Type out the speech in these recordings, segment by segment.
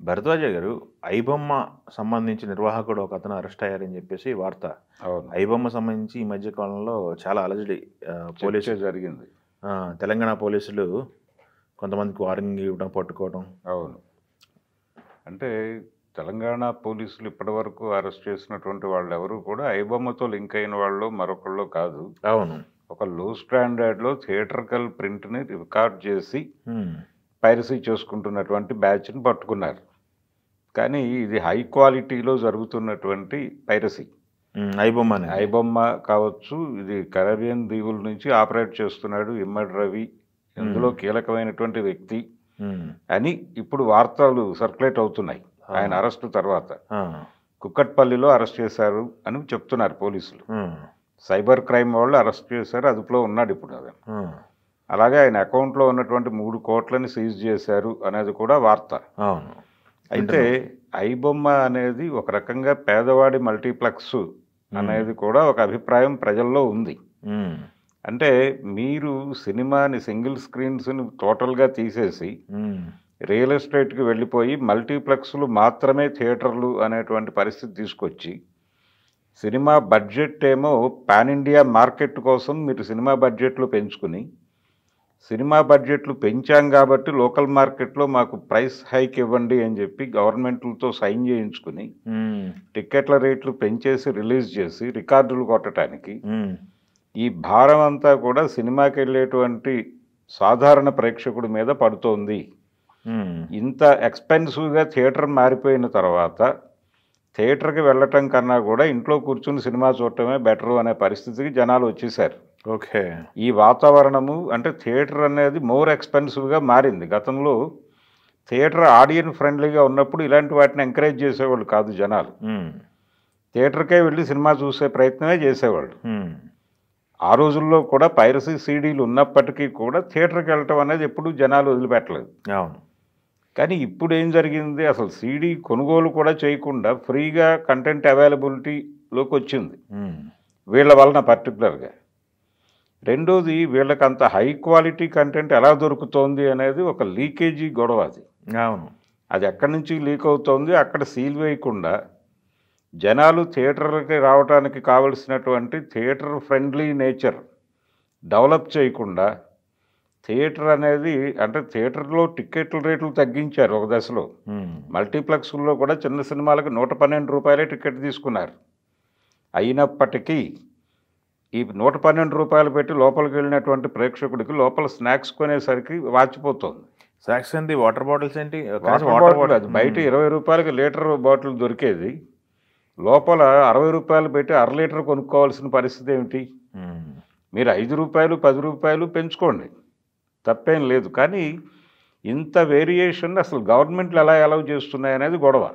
భరద్వాజ గారు ఐబొమ్మ సంబంధించి నిర్వాహకుడు ఒక అతను అరెస్ట్ అయ్యారని చెప్పేసి వార్త. అవును, ఐబొమ్మ సంబంధించి ఈ మధ్య కాలంలో చాలా అలజడి పోలీసు జరిగింది. తెలంగాణ పోలీసులు కొంతమందికి వార్నింగ్ ఇవ్వడం, పట్టుకోవడం. అవును, అంటే తెలంగాణ పోలీసులు ఇప్పటి వరకు అరెస్ట్ చేసినటువంటి వాళ్ళు ఎవరు కూడా ఐబొమ్మతో లింక్ అయిన వాళ్ళు మరొకళ్ళు కాదు. అవును, ఒక లో స్టాండర్డ్లో థియేటర్కల్ ప్రింట్ని రికార్డ్ చేసి పైరసీ చేసుకుంటున్నటువంటి బ్యాచ్ని పట్టుకున్నారు. కానీ ఇది హై క్వాలిటీలో జరుగుతున్నటువంటి పైరసీ. ఐబొమ్మ కావచ్చు, ఇది కరేబియన్ దీవుల నుంచి ఆపరేట్ చేస్తున్నాడు ఇమ్మడి రవి, ఇందులో కీలకమైనటువంటి వ్యక్తి అని ఇప్పుడు వార్తలు సర్క్యులేట్ అవుతున్నాయి. ఆయన అరెస్టు తర్వాత కుక్కట్పల్లిలో అరెస్ట్ చేశారు అని చెప్తున్నారు పోలీసులు. సైబర్ క్రైమ్ వాళ్ళు అరెస్ట్ చేశారు, అదుపులో ఉన్నాడు ఇప్పుడు. అదే అలాగే ఆయన అకౌంట్లో ఉన్నటువంటి 3 కోట్లని సీజ్ చేశారు అనేది కూడా వార్త. అయితే ఐబొమ్మ అనేది ఒక రకంగా పేదవాడి మల్టీప్లెక్స్ అనేది కూడా ఒక అభిప్రాయం ప్రజల్లో ఉంది. అంటే మీరు సినిమాని సింగిల్ స్క్రీన్స్ని టోటల్గా తీసేసి రియల్ ఎస్టేట్కి వెళ్ళిపోయి మల్టీప్లెక్స్లు మాత్రమే థియేటర్లు అనేటువంటి పరిస్థితి తీసుకొచ్చి, సినిమా బడ్జెట్ ఏమో పాన్ ఇండియా మార్కెట్ కోసం మీరు సినిమా బడ్జెట్లు పెంచుకుని, సినిమా బడ్జెట్లు పెంచాం కాబట్టి లోకల్ మార్కెట్లో మాకు ప్రైస్ హైక్ ఇవ్వండి అని చెప్పి గవర్నమెంట్లతో సైన్ చేయించుకుని టిక్కెట్ల రేట్లు పెంచేసి రిలీజ్ చేసి రికార్డులు కొట్టడానికి ఈ భారం అంతా కూడా సినిమాకి వెళ్ళేటువంటి సాధారణ ప్రేక్షకుడి మీద పడుతోంది. ఇంత ఎక్స్పెన్సివ్గా థియేటర్ మారిపోయిన తర్వాత థియేటర్కి వెళ్ళటం కన్నా కూడా ఇంట్లో కూర్చుని సినిమా చూడటమే బెటరు అనే పరిస్థితికి జనాలు వచ్చేసారు. ఓకే, ఈ వాతావరణము అంటే థియేటర్ అనేది మోర్ ఎక్స్పెన్సివ్గా మారింది. గతంలో థియేటర్ ఆడియన్స్ ఫ్రెండ్లీగా ఉన్నప్పుడు ఇలాంటి వాటిని ఎంకరేజ్ చేసేవాళ్ళు కాదు జనాలు. థియేటర్కే వెళ్ళి సినిమా చూసే ప్రయత్నమే చేసేవాళ్ళు. ఆ రోజుల్లో కూడా పైరసీ సీడీలు ఉన్నప్పటికీ కూడా థియేటర్కి వెళ్ళటం అనేది ఎప్పుడూ జనాలు వదిలిపెట్టలేదు. అవును, కానీ ఇప్పుడు ఏం జరిగింది, అసలు సీడీ కొనుగోలు కూడా చేయకుండా ఫ్రీగా కంటెంట్ అవైలబిలిటీలోకి వచ్చింది వీళ్ళ వలన పర్టికులర్గా. రెండోది, వీళ్ళకి అంత హై క్వాలిటీ కంటెంట్ ఎలా దొరుకుతోంది అనేది ఒక లీకేజీ గొడవ అది. అవును, అది ఎక్కడి నుంచి లీక్ అవుతోంది, అక్కడ సీల్ వేయకుండా జనాలు థియేటర్కి రావడానికి కావలసినటువంటి థియేటర్ ఫ్రెండ్లీ నేచర్ డెవలప్ చేయకుండా థియేటర్ అనేది, అంటే థియేటర్లో టిక్కెట్ల రేట్లు తగ్గించారు ఒక దశలో. మల్టీప్లెక్స్లో కూడా చిన్న సినిమాలకు 112 రూపాయలే టికెట్ తీసుకున్నారు. అయినప్పటికీ ఈ 112 రూపాయలు పెట్టి లోపలికి వెళ్ళినటువంటి ప్రేక్షకుడికి లోపల స్నాక్స్ కొనేసరికి వాచిపోతుంది. స్నాక్స్ ఏంటి, వాటర్ బాటిల్స్ ఏంటి, అది బయట 20 రూపాయలకి లీటర్ బాటిల్ దొరికేది, లోపల 60 రూపాయలు పెట్టి 1/2 లీటర్ కొనుక్కోవాల్సిన పరిస్థితి ఏమిటి? మీరు 5 రూపాయలు 10 రూపాయలు పెంచుకోండి, తప్పేం లేదు. కానీ ఇంత వేరియేషన్ అసలు గవర్నమెంట్లు ఎలా అలౌ చేస్తున్నాయి అనేది గొడవ.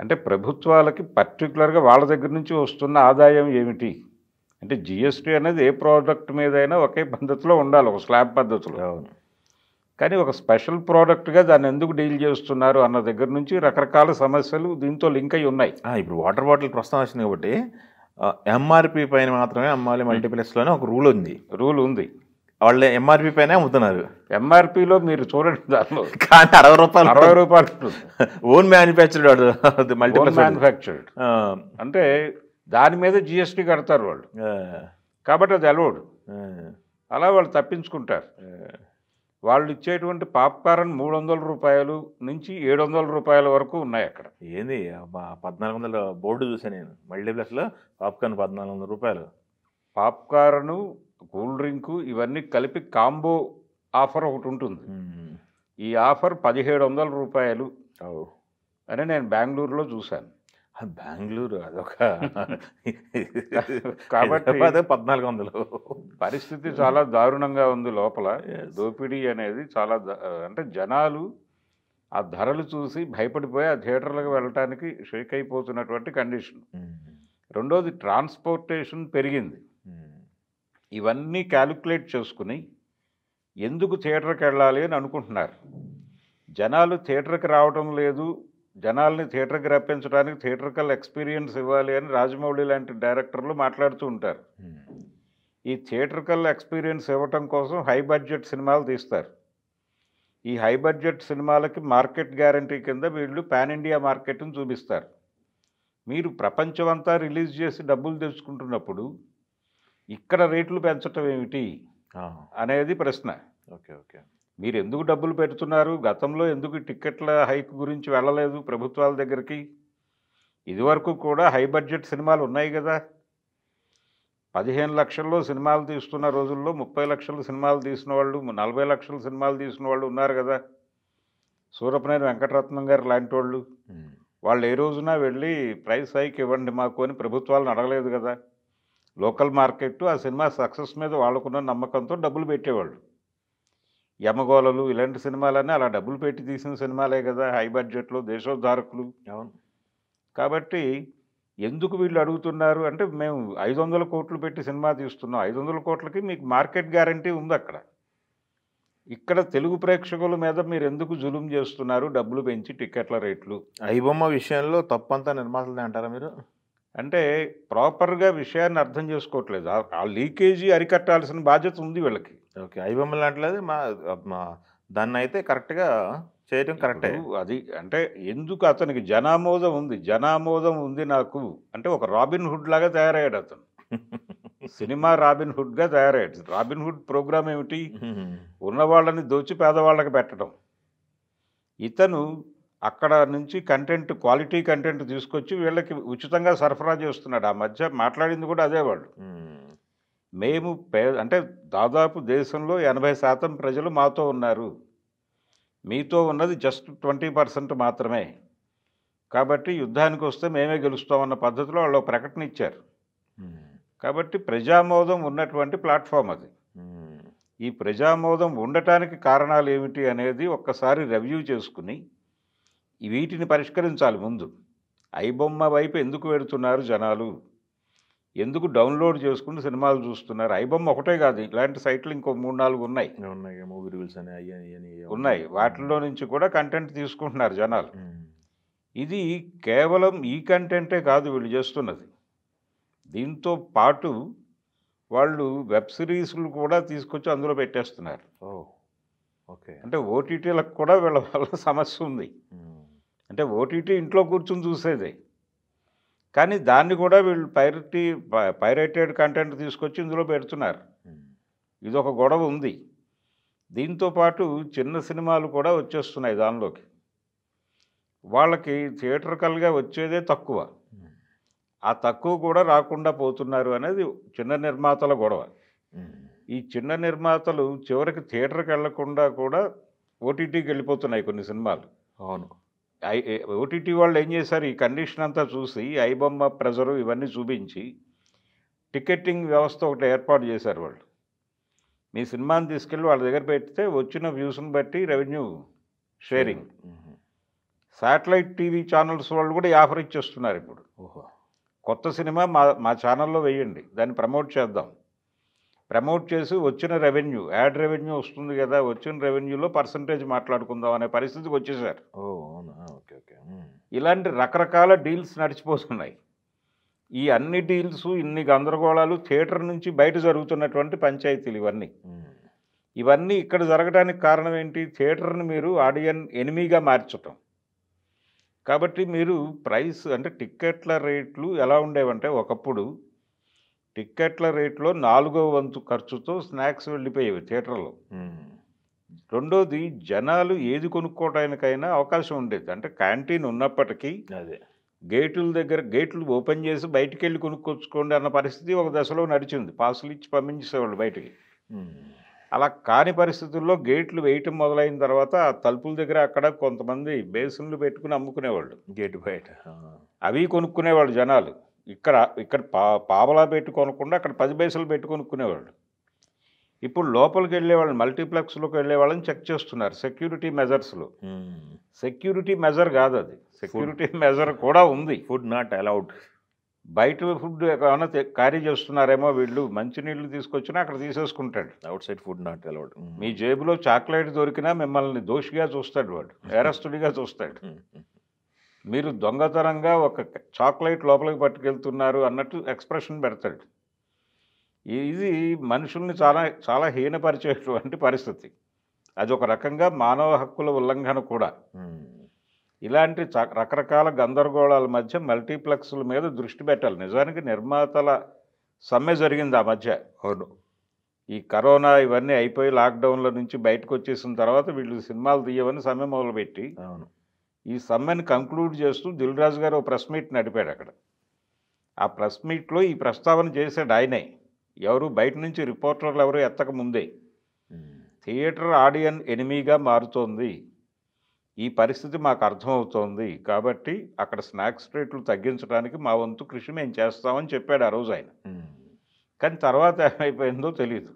అంటే ప్రభుత్వాలకి పర్టికులర్గా వాళ్ళ దగ్గర నుంచి వస్తున్న ఆదాయం ఏమిటి అంటే, జిఎస్టీ అనేది ఏ ప్రోడక్ట్ మీదైనా ఒకే పద్ధతిలో ఉండాలి, ఒక స్లాబ్ పద్ధతిలో. కానీ ఒక స్పెషల్ ప్రోడక్ట్గా దాన్ని ఎందుకు డీల్ చేస్తున్నారు అన్న దగ్గర నుంచి రకరకాల సమస్యలు దీంతో లింక్ అయి ఉన్నాయి. ఇప్పుడు వాటర్ బాటిల్ ప్రస్తుతం వచ్చింది కాబట్టి ఎంఆర్పి పైన మాత్రమే అమ్మాలి మల్టీప్లెక్స్లోనే ఒక రూల్ ఉంది. వాళ్ళు ఎంఆర్పి పైన అమ్ముతున్నారు. ఎంఆర్పిలో మీరు చూడండి, దానిలో కానీ 60 రూపాయలు ఓన్ మ్యానుఫ్యాక్చర్డ్ మల్టీప్లెక్స్ మ్యానుఫ్యాక్చర్డ్ అంటే దాని మీద జిఎస్టీ కడతారు వాళ్ళు, కాబట్టి అది అలౌడ్. అలా వాళ్ళు తప్పించుకుంటారు. వాళ్ళు ఇచ్చేటువంటి పాప్కార్న్ 300 రూపాయలు నుంచి 700 రూపాయల వరకు ఉన్నాయి అక్కడ. ఏంది 1400 బోర్డు చూసాను నేను, మల్టీప్లెక్స్లో పాప్కార్న్ 1400 రూపాయలు. పాప్కార్ను, కూల్ డ్రింకు ఇవన్నీ కలిపి కాంబో ఆఫర్ ఒకటి ఉంటుంది. ఈ ఆఫర్ 1700 రూపాయలు అని నేను బెంగళూరులో చూశాను. బెంగళూరు అదొక కాబట్టి 1400. పరిస్థితి చాలా దారుణంగా ఉంది లోపల. దోపిడీ అనేది చాలా, అంటే జనాలు ఆ ధరలు చూసి భయపడిపోయి ఆ థియేటర్లకు వెళ్ళటానికి షేక్ అయిపోతున్నటువంటి కండిషన్. రెండోది, ట్రాన్స్పోర్టేషన్ పెరిగింది. ఇవన్నీ క్యాలిక్యులేట్ చేసుకుని ఎందుకు థియేటర్కి వెళ్ళాలి అని అనుకుంటున్నారు. జనాలు థియేటర్కి రావటం లేదు, జనాల్ని థియేటర్కి రప్పించడానికి థియేటర్కల్ ఎక్స్పీరియన్స్ ఇవ్వాలి అని రాజమౌళి లాంటి డైరెక్టర్లు మాట్లాడుతూ ఉంటారు. ఈ థియేటర్కల్ ఎక్స్పీరియన్స్ ఇవ్వటం కోసం హై బడ్జెట్ సినిమాలు తీస్తారు. ఈ హై బడ్జెట్ సినిమాలకి మార్కెట్ గ్యారంటీ కింద వీళ్ళు పాన్ ఇండియా మార్కెట్ని చూపిస్తారు. మీరు ప్రపంచం అంతా రిలీజ్ చేసి డబ్బులు తెచ్చుకుంటున్నప్పుడు ఇక్కడ రేట్లు పెంచటం ఏమిటి అనేది ప్రశ్న. Okay okay. మీరు ఎందుకు డబ్బులు పెడుతున్నారు? గతంలో ఎందుకు టిక్కెట్ల హైక్ గురించి వెళ్ళలేదు ప్రభుత్వాల దగ్గరికి? ఇదివరకు కూడా హై బడ్జెట్ సినిమాలు ఉన్నాయి కదా. 15 లక్షల్లో సినిమాలు తీస్తున్న రోజుల్లో 30 లక్షల సినిమాలు తీసిన వాళ్ళు, 40 లక్షల సినిమాలు తీసిన వాళ్ళు ఉన్నారు కదా. సూరపనేని వెంకటరత్నం గారు లాంటి వాళ్ళు. వాళ్ళు ఏ రోజున వెళ్ళి ప్రైస్ హైక్ ఇవ్వండి మాకు అని ప్రభుత్వాలను అడగలేదు కదా. లోకల్ మార్కెట్ ఆ సినిమా సక్సెస్ మీద వాళ్ళకున్న నమ్మకంతో డబ్బులు పెట్టేవాళ్ళు. యమగోళలు ఇలాంటి సినిమాలన్నీ అలా డబ్బులు పెట్టి తీసిన సినిమాలే కదా, హై బడ్జెట్లో దేశోద్ధారకులు. అవును. కాబట్టి ఎందుకు వీళ్ళు అడుగుతున్నారు అంటే, మేము 500 కోట్లు పెట్టి సినిమా తీస్తున్నాం, 500 కోట్లకి మీకు మార్కెట్ గ్యారంటీ ఉంది అక్కడ. ఇక్కడ తెలుగు ప్రేక్షకుల మీద మీరు ఎందుకు జులుం చేస్తున్నారు డబ్బులు పెంచి టిక్కెట్ల రేట్లు? ఐబొమ్మ విషయంలో తప్పంతా నిర్మాతలదే అంటారా మీరు? అంటే ప్రాపర్గా విషయాన్ని అర్థం చేసుకోవట్లేదు. ఆ లీకేజీ అరికట్టాల్సిన బాధ్యత ఉంది వీళ్ళకి. ఓకే. ఐబొమ్మ లాంటిది మా దాన్ని అయితే కరెక్ట్గా చేయడం కరెక్టే. అది అంటే ఎందుకు అతనికి జనామోదం ఉంది, జనామోదం ఉంది నాకు అంటే ఒక రాబిన్ హుడ్ లాగా తయారయ్యాడు అతను. సినిమా రాబిన్ హుడ్గా తయారయ్యాడు. రాబిన్ హుడ్ ప్రోగ్రామ్ ఏమిటి? ఉన్నవాళ్ళని దోచి పేదవాళ్ళకి పెట్టడం. ఇతను అక్కడ నుంచి కంటెంట్, క్వాలిటీ కంటెంట్ తీసుకొచ్చి వీళ్ళకి ఉచితంగా సరఫరా చేస్తున్నాడు. ఆ మధ్య మాట్లాడింది కూడా అదే వాళ్ళు. మేము అంటే దాదాపు దేశంలో 80% ప్రజలు మాతో ఉన్నారు, మీతో ఉన్నది జస్ట్ 20% మాత్రమే, కాబట్టి యుద్ధానికి వస్తే మేమే గెలుస్తామన్న పద్ధతిలో వాళ్ళు ప్రకటన ఇచ్చారు. కాబట్టి ప్రజామోదం ఉన్నటువంటి ప్లాట్ఫామ్ అది. ఈ ప్రజామోదం ఉండటానికి కారణాలు ఏమిటి అనేది ఒక్కసారి రివ్యూ చేసుకుని వీటిని పరిష్కరించాలి ముందు. ఐబొమ్మ వైపు ఎందుకు వెడుతున్నారు జనాలు, ఎందుకు డౌన్లోడ్ చేసుకుని సినిమాలు చూస్తున్నారు? ఐబొమ్మ ఒకటే కాదు, ఇలాంటి సైట్లు ఇంకో 3-4 ఉన్నాయి. మూవీ రివ్యూస్ అని ఉన్నాయి. వాటిల్లో నుంచి కూడా కంటెంట్ తీసుకుంటున్నారు జనాలు. ఇది కేవలం ఈ కంటెంటే కాదు వీళ్ళు చేస్తున్నది. దీంతో పాటు వాళ్ళు వెబ్ సిరీస్లు కూడా తీసుకొచ్చి అందులో పెట్టేస్తున్నారు. ఓకే. అంటే ఓటీటీలకు కూడా వీళ్ళ వల్ల సమస్య ఉంది. అంటే ఓటీటీ ఇంట్లో కూర్చుని చూసేదే, కానీ దాన్ని కూడా వీళ్ళు పైరేటెడ్ కంటెంట్ తీసుకొచ్చి ఇందులో పెడుతున్నారు. ఇదొక గొడవ ఉంది. దీంతోపాటు చిన్న సినిమాలు కూడా వచ్చేస్తున్నాయి దానిలోకి. వాళ్ళకి థియేటర్కల్గా వచ్చేదే తక్కువ. ఆ తక్కువ కూడా రాకుండా పోతున్నారు అనేది చిన్న నిర్మాతల గొడవ. ఈ చిన్న నిర్మాతలు చివరికి థియేటర్కి వెళ్లకుండా కూడా ఓటీటీకి వెళ్ళిపోతున్నాయి కొన్ని సినిమాలు. అవును. ఓటీటీ వాళ్ళు ఏం చేశారు, ఈ కండిషన్ అంతా చూసి ఐబొమ్మ ప్రెజరు ఇవన్నీ చూపించి టికెటింగ్ వ్యవస్థ ఒకటి ఏర్పాటు చేశారు వాళ్ళు. మీ సినిమాని తీసుకెళ్ళి వాళ్ళ దగ్గర పెడితే వచ్చిన వ్యూస్ని బట్టి revenue sharing. Satellite TV channels వాళ్ళు కూడా ఈ ఆఫర్ ఇచ్చేస్తున్నారు ఇప్పుడు. కొత్త సినిమా మా ఛానల్లో వేయండి, దాన్ని ప్రమోట్ చేద్దాం, ప్రమోట్ చేసి వచ్చిన రెవెన్యూ, యాడ్ రెవెన్యూ వస్తుంది కదా, వచ్చిన రెవెన్యూలో పర్సంటేజ్ మాట్లాడుకుందాం అనే పరిస్థితికి వచ్చేసారు. Okay okay. ఇలాంటి రకరకాల డీల్స్ నడిచిపోతున్నాయి. ఈ అన్ని డీల్స్, ఇన్ని గందరగోళాలు థియేటర్ నుంచి బయట జరుగుతున్నటువంటి పంచాయతీలు ఇవన్నీ ఇక్కడ జరగడానికి కారణం ఏంటి? థియేటర్ని మీరు ఆడియన్ ఎనిమీగా మార్చటం. కాబట్టి మీరు ప్రైస్ అంటే టిక్కెట్ల రేట్లు ఎలా ఉండేవంటే, ఒకప్పుడు టిక్కెట్ల రేట్లో 4వ వంతు ఖర్చుతో స్నాక్స్ వెళ్ళిపోయేవి థియేటర్లో. రెండోది, జనాలు ఏది కొనుక్కోవడానికైనా అవకాశం ఉండేది. అంటే క్యాంటీన్ ఉన్నప్పటికీ అదే గేటుల దగ్గర గేట్లు ఓపెన్ చేసి బయటికి వెళ్ళి కొనుక్కొచ్చుకోండి అన్న పరిస్థితి ఒక దశలో నడిచింది. పాసులు ఇచ్చి పంపించేసేవాళ్ళు బయటికి. అలా కాని పరిస్థితుల్లో గేట్లు వేయటం మొదలైన తర్వాత ఆ తలుపుల దగ్గర అక్కడ కొంతమంది బేసిన్లు పెట్టుకుని అమ్ముకునేవాళ్ళు గేటు బయట. అవి కొనుక్కునేవాళ్ళు జనాలు. ఇక్కడ పావలా పెట్టి కొనకుండా అక్కడ 10 పైసలు పెట్టి కొనుక్కునేవాళ్ళు. ఇప్పుడు లోపలికి వెళ్ళేవాళ్ళు, మల్టీప్లెక్స్లోకి వెళ్ళే వాళ్ళని చెక్ చేస్తున్నారు సెక్యూరిటీ మెజర్స్లో. సెక్యూరిటీ మెజర్ కాదు అది, సెక్యూరిటీ మెజర్ కూడా ఉంది. Food not allowed. బయట ఫుడ్ ఏమైనా క్యారీ చేస్తున్నారేమో వీళ్ళు, మంచినీళ్ళు తీసుకొచ్చినా అక్కడ తీసేసుకుంటాడు. Outside food not allowed. మీ జేబులో చాక్లెట్ దొరికినా మిమ్మల్ని దోషిగా చూస్తాడు, వాడు నేరస్తుడిగా చూస్తాడు. మీరు దొంగతనంగా ఒక చాక్లెట్ లోపలికి పట్టుకెళ్తున్నారు అన్నట్టు ఎక్స్ప్రెషన్ పెడతాడు. ఇది మనుషుల్ని చాలా చాలా హీనపరిచేటువంటి పరిస్థితి. అది ఒక రకంగా మానవ హక్కుల ఉల్లంఘన కూడా. ఉమ్. ఇలాంటి రకరకాల గందరగోళాల మధ్య మల్టీప్లెక్స్ల మీద దృష్టి పెట్టాలి. నిజానికి నిర్మాతల సమ్మె జరిగింది ఆ మధ్య. అవును. ఈ కరోనా ఇవన్నీ అయిపోయి లాక్డౌన్ల నుంచి బయటకు వచ్చేసిన తర్వాత వీళ్ళు సినిమాలు తీయవని సమ్మె మొదలుపెట్టి అవును. ఈ సమ్మెని కంక్లూడ్ చేస్తూ దిల్ రాజు గారు ఒక ప్రెస్ మీట్ నడిపాడు అక్కడ. ఆ ప్రెస్ మీట్లో ఈ ప్రస్తావన చేశాడు ఆయనే. ఎవరు బయట నుంచి రిపోర్టర్లు ఎవరు ఎత్తక ముందే ఉమ్. థియేటర్ ఆడియన్ ఎనిమీగా మారుతోంది, ఈ పరిస్థితి మాకు అర్థమవుతోంది, కాబట్టి అక్కడ స్నాక్స్ రేట్లు తగ్గించడానికి మా వంతు కృషి మేము చేస్తామని చెప్పాడు ఆ రోజు ఆయన. ఉమ్. కానీ తర్వాత ఏమైపోయిందో తెలియదు.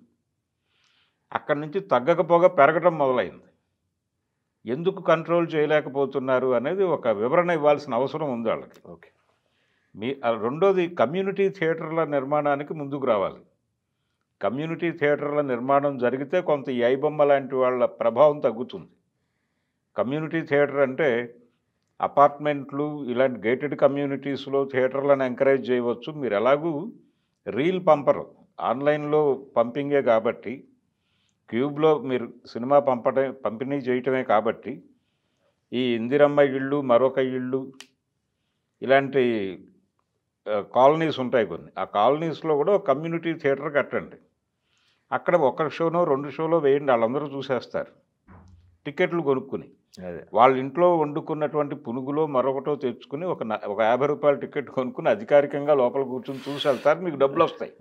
అక్కడి నుంచి తగ్గకపోగా పెరగడం మొదలైంది. ఎందుకు కంట్రోల్ చేయలేకపోతున్నారు అనేది ఒక వివరణ ఇవ్వాల్సిన అవసరం ఉంది వాళ్ళకి. ఓకే. రెండోది, కమ్యూనిటీ థియేటర్ల నిర్మాణానికి ముందుకు రావాలి. కమ్యూనిటీ థియేటర్ల నిర్మాణం జరిగితే కొంత ఈ ఐబొమ్మ లాంటి వాళ్ళ ప్రభావం తగ్గుతుంది. కమ్యూనిటీ థియేటర్ అంటే అపార్ట్మెంట్లు ఇలాంటి గేటెడ్ కమ్యూనిటీస్లో థియేటర్లను ఎంకరేజ్ చేయవచ్చు. మీరు ఎలాగూ రీల్ పంపరు, ఆన్లైన్లో పంపింగే కాబట్టి, క్యూబ్లో మీరు సినిమా పంపిణీ చేయటమే కాబట్టి, ఈ ఇందిరమ్మ ఇళ్ళు, మరొక ఇళ్ళు, ఇలాంటి కాలనీస్ ఉంటాయి కొన్ని. ఆ కాలనీస్లో కూడా ఒక కమ్యూనిటీ థియేటర్ కట్టండి. అక్కడ ఒక షోనో 2 షోలో వేయండి, వాళ్ళందరూ చూసేస్తారు టికెట్లు కొనుక్కుని. అదే వాళ్ళ ఇంట్లో వండుకున్నటువంటి పునుగులో మరొకటో తెచ్చుకుని ఒక 50 రూపాయల టికెట్ కొనుక్కుని అధికారికంగా లోపల కూర్చొని చూసి వెళ్తారు, మీకు డబ్బులు వస్తాయి.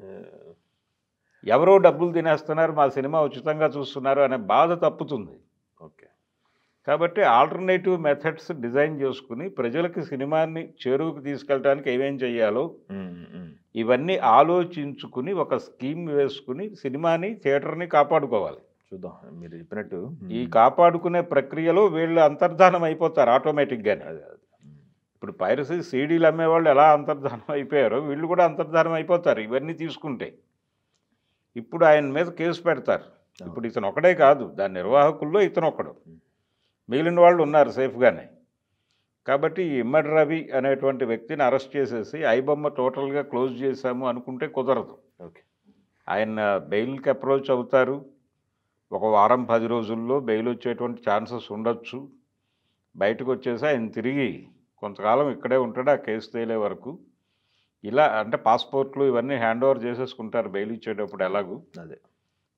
ఎవరో డబ్బులు తినేస్తున్నారు, మా సినిమా ఉచితంగా చూస్తున్నారు అనే బాధ తప్పుతుంది. ఓకే. కాబట్టి ఆల్టర్నేటివ్ మెథడ్స్ డిజైన్ చేసుకుని ప్రజలకి సినిమాని చేరువుకు తీసుకెళ్ళడానికి ఏమేం చేయాలో ఇవన్నీ ఆలోచించుకుని ఒక స్కీమ్ వేసుకుని సినిమాని, థియేటర్ని కాపాడుకోవాలి. చూద్దాం మీరు చెప్పినట్టు. ఈ కాపాడుకునే ప్రక్రియలో వీళ్ళు అంతర్ధానం అయిపోతారు ఆటోమేటిక్గానే. ఇప్పుడు పైరసీ సీడీలు అమ్మేవాళ్ళు ఎలా అంతర్ధానం అయిపోయారో వీళ్ళు కూడా అంతర్ధానం అయిపోతారు ఇవన్నీ తీసుకుంటే. ఇప్పుడు ఆయన మీద కేసు పెడతారు. ఇప్పుడు ఇతను ఒకడే కాదు, దాని నిర్వాహకుల్లో ఇతను ఒకడు, మిగిలిన వాళ్ళు ఉన్నారు సేఫ్గానే. కాబట్టి ఈ ఇమ్మడి రవి అనేటువంటి వ్యక్తిని అరెస్ట్ చేసేసి ఐబొమ్మ టోటల్గా క్లోజ్ చేశాము అనుకుంటే కుదరదు. ఓకే. ఆయన బెయిల్కి అప్రోచ్ అవుతారు. ఒక వారం 10 రోజుల్లో బెయిల్ వచ్చేటువంటి ఛాన్సెస్ ఉండొచ్చు. బయటకు వచ్చేసి ఆయన తిరిగి కొంతకాలం ఇక్కడే ఉంటాడు ఆ కేసు తేలే వరకు. ఇలా అంటే పాస్పోర్ట్లు ఇవన్నీ హ్యాండ్ ఓవర్ చేసేసుకుంటారు బెయిల్ ఇచ్చేటప్పుడు ఎలాగూ. అదే.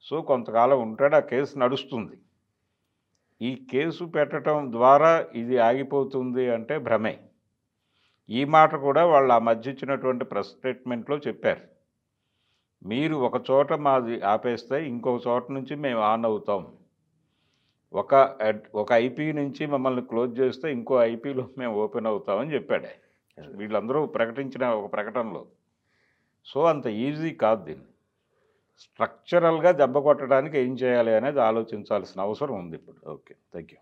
సో కొంతకాలం ఉంటాడు, ఆ కేసు నడుస్తుంది. ఈ కేసు పెట్టడం ద్వారా ఇది ఆగిపోతుంది అంటే భ్రమే. ఈ మాట కూడా వాళ్ళు ఆ మధ్య ఇచ్చినటువంటి ప్రెస్ స్టేట్మెంట్లో చెప్పారు. మీరు ఒక చోట మాది ఆపేస్తే ఇంకొక చోట నుంచి మేము ఆన్ అవుతాం, ఒక ఐపీ నుంచి మమ్మల్ని క్లోజ్ చేస్తే ఇంకో ఐపీలో మేము ఓపెన్ అవుతామని చెప్పాడు వీళ్ళందరూ ప్రకటించిన ఒక ప్రకటనలో. సో అంత ఈజీ కాదు. దీన్ని స్ట్రక్చరల్గా దెబ్బ కొట్టడానికి ఏం చేయాలి అనేది ఆలోచించాల్సిన అవసరం ఉంది ఇప్పుడు. ఓకే. Thank you.